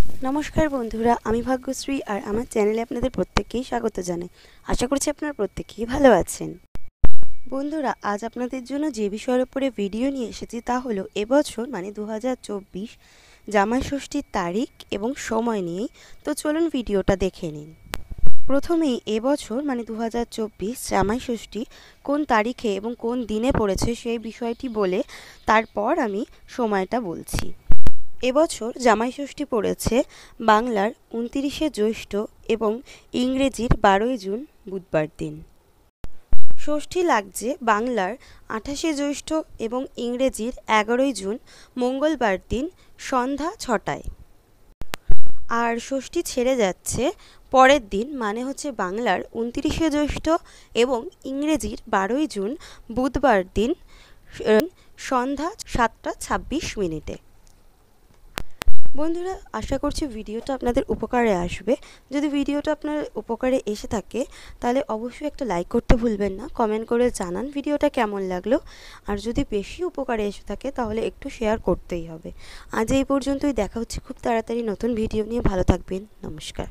নমস্কার বন্ধুরা, আমি ভাগ্যশ্রী আর আমার চ্যানেলে আপনাদের প্রত্যেককেই স্বাগত জানাই। আশা করছি আপনারা প্রত্যেকেই ভালো আছেন। বন্ধুরা, আজ আপনাদের জন্য যে বিষয়ের উপরে ভিডিও নিয়ে এসেছি তা হলো এবছর মানে 2024 জামাই ষষ্ঠীর তারিখ এবং সময় নিয়েই। তো চলুন ভিডিওটা দেখে নিন। প্রথমেই এবছর মানে 2024 জামাই ষষ্ঠী কোন তারিখে এবং কোন দিনে পড়েছে সেই বিষয়টি বলে তারপর আমি সময়টা বলছি। এবছর জামাই ষষ্ঠী পড়েছে বাংলার 29শে জ্যৈষ্ঠ এবং ইংরেজির 12ই জুন বুধবার দিন। ষষ্ঠী লাগছে বাংলার 28শে জ্যৈষ্ঠ এবং ইংরেজির 11ই জুন মঙ্গলবার দিন সন্ধ্যা 6টায়। আর ষষ্ঠী ছেড়ে যাচ্ছে পরের দিন মানে হচ্ছে বাংলার 29শে জ্যৈষ্ঠ এবং ইংরেজির 12ই জুন বুধবার দিন সন্ধ্যা 7টা 26 মিনিটে। বন্ধুরা, আশা করছি ভিডিওটা আপনাদের উপকারে আসবে। যদি ভিডিওটা আপনার উপকারে এসে থাকে তাহলে অবশ্যই একটা লাইক করতে ভুলবেন না, কমেন্ট করে জানান ভিডিওটা কেমন লাগলো। আর যদি বেশি উপকারে এসে থাকে তাহলে একটু শেয়ার করতেই হবে। আজ এই পর্যন্তই, দেখা হচ্ছে খুব তাড়াতাড়ি নতুন ভিডিও নিয়ে। ভালো থাকবেন, নমস্কার।